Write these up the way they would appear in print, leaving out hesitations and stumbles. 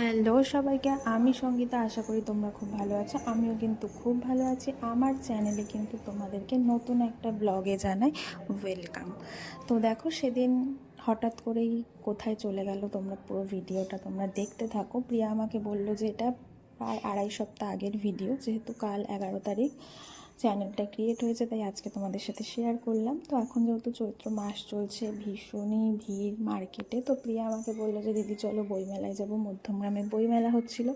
Hello সবাইকে, আমি সঙ্গীতা। আশা করি তোমরা খুব ভালো আছো। আমিও কিন্তু খুব ভালো আছি। আমার চ্যানেলে কিন্তু তোমাদেরকে নতুন একটা ব্লগে জানাই ওয়েলকাম। তো দেখো, সেদিন হঠাৎ করেই কোথায় চলে গেল, তোমরা পুরো ভিডিওটা তোমরা দেখতে থাকো। প্রিয়া আমাকে বললো যে এটা প্রায় 2.5 সপ্তাহ আগের ভিডিও, যেহেতু কাল 11 তারিখ চ্যানেলটা ক্রিয়েট হয়েছে, তাই আজকে তোমাদের সাথে শেয়ার করলাম। তো এখন যেহেতু চৈত্র মাস চলছে, ভীষণই ভিড় মার্কেটে, তো প্রিয়া আমাকে বললো যে দিদি চলো বইমেলায় যাবো। মধ্যমগ্রামে বইমেলা হচ্ছিল,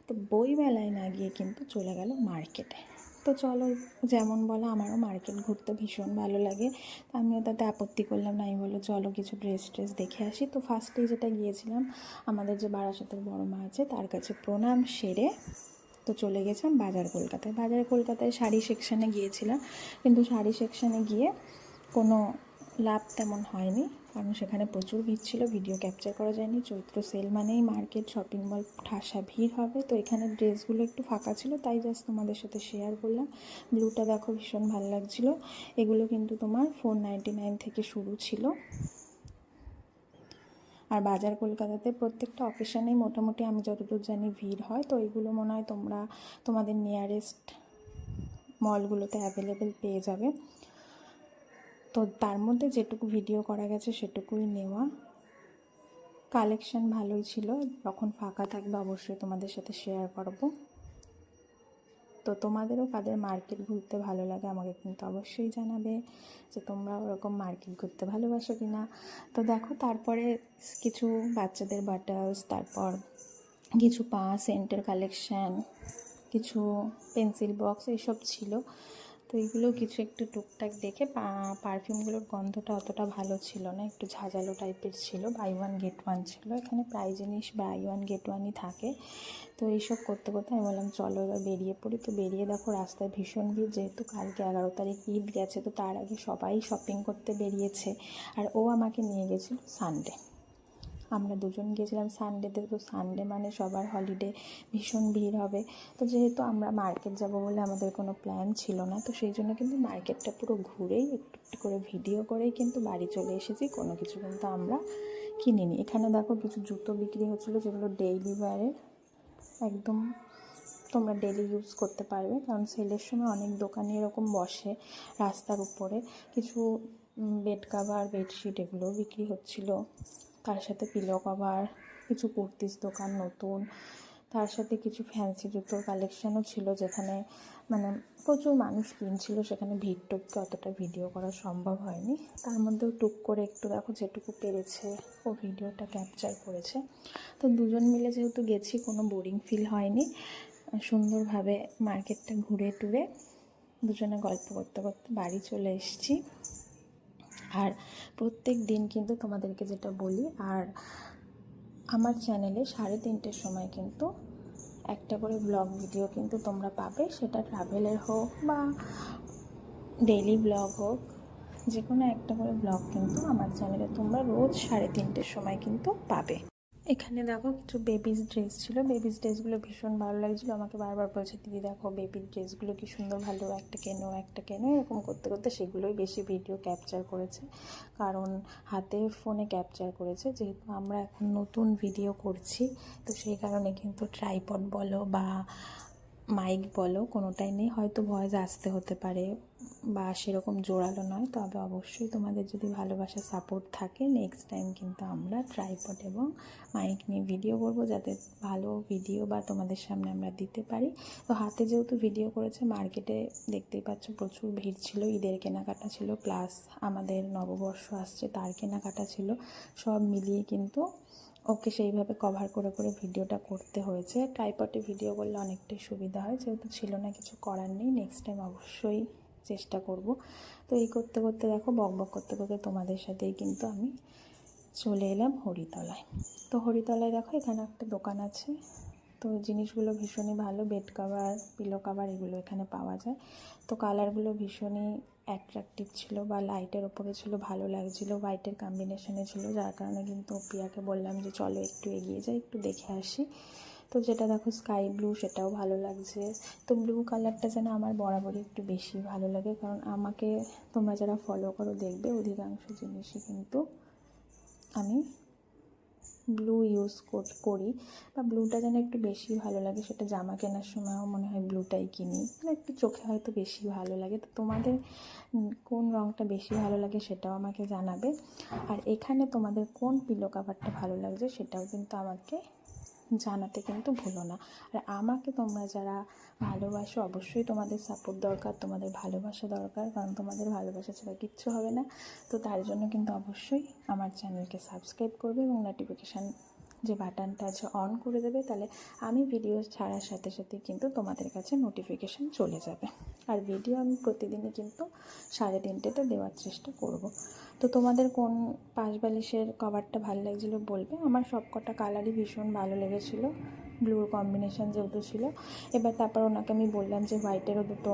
তো বইমেলায় না গিয়ে কিন্তু চলে গেল মার্কেটে। তো চলো, যেমন বলো, আমারও মার্কেট ঘুরতে ভীষণ ভালো লাগে, তো আমিও তাতে আপত্তি করলাম না। আমি বললো চলো কিছু ড্রেস দেখে আসি। তো ফার্স্টেই যেটা গিয়েছিলাম, আমাদের যে বারাসাতের বড় মা আছে তার কাছে প্রণাম সেরে তো চলে গেছিলাম বাজার কলকাতায় শাড়ি সেকশানে গিয়েছিলাম, কিন্তু শাড়ি সেকশানে গিয়ে কোনো লাভ তেমন হয়নি, কারণ সেখানে প্রচুর ভিড় ছিল, ভিডিও ক্যাপচার করা যায়নি। চৈত্র সেল মানেই মার্কেট, শপিং মল, ঠাসা ভিড় হবে। তো এখানে ড্রেসগুলো একটু ফাঁকা ছিল, তাই জাস্ট তোমাদের সাথে শেয়ার করলাম। ব্লুটা দেখো, ভীষণ ভালো লাগছিলো। এগুলো কিন্তু তোমার 499 থেকে শুরু ছিল। আর বাজার কলকাতাতে প্রত্যেকটা অকেশানেই মোটামুটি আমি যতদূর জানি ভিড় হয়। তো এইগুলো মনে হয় তোমাদের নিয়ারেস্ট মলগুলোতে অ্যাভেলেবেল পেয়ে যাবে। তো তার মধ্যে যেটুকু ভিডিও করা গেছে সেটুকুই নেওয়া। কালেকশন ভালোই ছিল, যখন ফাঁকা থাকবে অবশ্যই তোমাদের সাথে শেয়ার করব। তো তোমাদেরও কাদের মার্কেট ঘুরতে ভালো লাগে আমাকে কিন্তু অবশ্যই জানাবে যে তোমরা ওরকম মার্কেট ঘুরতে ভালোবাসো কি না। তো দেখো, তারপরে কিছু বাচ্চাদের বাটলস, তারপর কিছু পা সেন্টের কালেকশান, কিছু পেন্সিল বক্স, এইসব ছিল। তো এইগুলো কিছু একটু টুকটাক দেখে, পারফিউমগুলোর গন্ধটা অতটা ভালো ছিল না, একটু ঝাঁঝালো টাইপের ছিল। বাই ওয়ান গেট ওয়ান ছিল, এখানে প্রায় জিনিস বাই ওয়ান গেট ওয়ানই থাকে। তো এইসব করতে করতে আমি বললাম চলো এবার বেরিয়ে পড়ি। তো বেরিয়ে দেখো রাস্তায় ভীষণ ভিড়, যেহেতু কালকে 11 তারিখ ঈদ গেছে, তো তার আগে সবাই শপিং করতে বেরিয়েছে। আর ও আমাকে নিয়ে গেছিলো সানডে, আমরা দুজন গিয়েছিলাম সানডেতে। তো সানডে মানে সবার হলিডে, ভীষণ ভিড় হবে। তো যেহেতু আমরা মার্কেট যাব বলে আমাদের কোনো প্ল্যান ছিল না, তো সেই জন্য কিন্তু মার্কেটটা পুরো ঘুরেই একটু একটু করে ভিডিও করেই কিন্তু বাড়ি চলে এসেছি। কোনো কিছু কিন্তু আমরা কিনিনি। এখানে দেখো কিছু জুতো বিক্রি হচ্ছিলো, যেগুলো ডেইলি ওয়্যারের, একদম তোমরা ডেলি ইউজ করতে পারবে। কারণ সেলের সময় অনেক দোকানে এরকম বসে রাস্তার উপরে, কিছু বেড কাভার, বেডশিট এগুলোও বিক্রি হচ্ছিলো। তার সাথে পিলো কভার, কিছু কুর্তিস দোকান নতুন, তার সাথে কিছু ফ্যান্সি জুতোর কালেকশানও ছিল, যেখানে মানে প্রচুর মানুষ কিনছিল। সেখানে ভিড় টুককে অতটা ভিডিও করা সম্ভব হয়নি, তার মধ্যেও টুক করে একটু দেখো যেটুকু পেরেছে ও ভিডিওটা ক্যাপচার করেছে। তো দুজন মিলে যেহেতু গেছি, কোনো বোরিং ফিল হয়নি, সুন্দরভাবে মার্কেটটা ঘুরে টুরে দুজনে গল্প করতে করতে বাড়ি চলে এসেছি। আর প্রত্যেক দিন কিন্তু তোমাদেরকে যেটা বলি, আর আমার চ্যানেলে 3:30টার সময় কিন্তু একটা করে ব্লগ ভিডিও কিন্তু তোমরা পাবে, সেটা ট্রাভেলের হোক বা ডেইলি ব্লগ হোক, যে কোনো একটা করে ব্লগ কিন্তু আমার চ্যানেলে তোমরা রোজ 3:30টার সময় কিন্তু পাবে। এখানে দেখো কিছু বেবিস ড্রেস ছিল, বেবিস ড্রেসগুলো ভীষণ ভালো লাগছিলো। আমাকে বারবার বলছে দিদি দেখো বেবির ড্রেসগুলো কি সুন্দর, ভালো, একটা কেনো, এরকম করতে করতে সেগুলোই বেশি ভিডিও ক্যাপচার করেছে, কারণ হাতে ফোনে ক্যাপচার করেছে। যেহেতু আমরা এখন নতুন ভিডিও করছি, তো সেই কারণে কিন্তু ট্রাইপড বলো বা মাইক বলো কোনোটাই নেই, হয়তো ভয়েস আসতে হতে পারে বা সেরকম জোরালো নয়। তবে অবশ্যই তোমাদের যদি ভালোবাসা সাপোর্ট থাকে, নেক্সট টাইম কিন্তু আমরা ট্রাইপড এবং মাইক নিয়ে ভিডিও করবো, যাতে ভালো ভিডিও বা তোমাদের সামনে আমরা দিতে পারি। তো হাতে যেহেতু ভিডিও করেছে, মার্কেটে দেখতেই পাচ্ছ প্রচুর ভিড় ছিল, ঈদের কেনাকাটা ছিল, প্লাস আমাদের নববর্ষ আসছে তার কেনাকাটা ছিল, সব মিলিয়ে কিন্তু ওকে সেইভাবে কভার করে করে ভিডিওটা করতে হয়েছে। ট্রাইপডে ভিডিও করলে অনেকটাই সুবিধা হয়, যেহেতু ছিল না, কিছু করার নেই, নেক্সট টাইম অবশ্যই চেষ্টা করব। তো এই করতে করতে দেখো, বকবক করতে করতে তোমাদের সাথেই কিন্তু আমি চলে এলাম হরিতলায়। তো হরিতলায় দেখো এখানে একটা দোকান আছে, তো জিনিসগুলো ভীষণই ভালো, বেড কাভার, পিলো কাভার এগুলো এখানে পাওয়া যায়। তো কালারগুলো ভীষণই অ্যাট্রাকটিভ ছিল বা লাইটের ওপরে ছিল, ভালো লাগছিলো, হোয়াইটের কম্বিনেশনে ছিল, যার কারণে কিন্তু প্রিয়াকে বললাম যে চলো একটু এগিয়ে যাই, একটু দেখে আসি। তো যেটা দেখো স্কাই ব্লু, সেটাও ভালো লাগছে। তো ব্লু কালারটা যেন আমার বরাবরই একটু বেশি ভালো লাগে, কারণ আমাকে তোমরা যারা ফলো করো দেখবে অধিকাংশ জিনিসই কিন্তু আমি ব্লু ইউজ করি, বা ব্লুটা যেন একটু বেশি ভালো লাগে, সেটা জামা কেনার সময়ও মনে হয় ব্লুটাই কিনি, মানে একটু চোখে হয়তো বেশি ভালো লাগে। তো তোমাদের কোন রঙটা বেশি ভালো লাগে সেটাও আমাকে জানাবে। আর এখানে তোমাদের কোন পিলো কাভারটা ভালো লাগছে সেটাও কিন্তু আমাকে জানাতে কিন্তু ভুলো না। আর আমাকে তোমরা যারা ভালোবাসো, অবশ্যই তোমাদের সাপোর্ট দরকার, তোমাদের ভালোবাসা দরকার, কারণ তোমাদের ভালোবাসা ছাড়া কিচ্ছু হবে না। তো তার জন্য কিন্তু অবশ্যই আমার চ্যানেলকে সাবস্ক্রাইব করবে এবং নোটিফিকেশান যে বাটনটা আছে অন করে দেবে, তাহলে আমি ভিডিও ছাড়ার সাথে সাথে কিন্তু তোমাদের কাছে নোটিফিকেশান চলে যাবে। আর ভিডিও আমি প্রতিদিনই কিন্তু 3:30তে দেওয়ার চেষ্টা করব। তো তোমাদের কোন পাশ বালিশের কভারটা ভালো লাগছিলো বলবে। আমার সব কটা কালারই ভীষণ ভালো লেগেছিলো, ব্লুর কম্বিনেশান যেহেতু ছিল। এবার তারপর ওনাকে আমি বললাম যে হোয়াইটেরও দুটো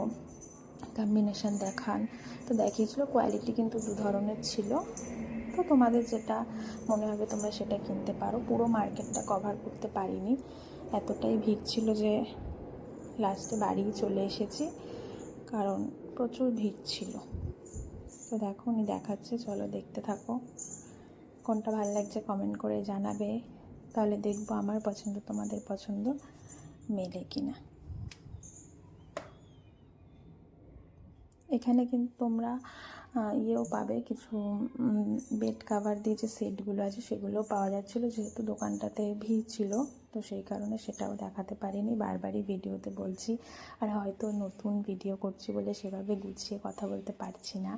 কম্বিনেশান দেখান, তো দেখিয়েছিলো। কোয়ালিটি কিন্তু 2 ধরনের ছিল, তো তোমাদের যেটা মনে হবে তোমরা সেটা কিনতে পারো। পুরো মার্কেটটা কভার করতে পারিনি, এতটাই ভিড় ছিল যে লাস্টে বাড়ি চলে এসেছি, কারণ প্রচুর ভিড় ছিল। তো দেখো উনি দেখাচ্ছে, চলো দেখতে থাকো। কোনটা ভালো লাগছে কমেন্ট করে জানাবে, তাহলে দেখবো আমার পছন্দ তোমাদের পছন্দ মেলে কিনা। এখানে কিন্তু তোমরা ইয়েও পাবে, কিছু বেড কাভার দিয়ে যে সেটগুলো আছে সেগুলোও পাওয়া যাচ্ছিলো, যেহেতু দোকানটাতে ভিড় ছিল তো সেই কারণে সেটাও দেখাতে পারিনি। বারবারই ভিডিওতে বলছি, আর হয়তো নতুন ভিডিও করছি বলে সেভাবে গুছিয়ে কথা বলতে পারছি না।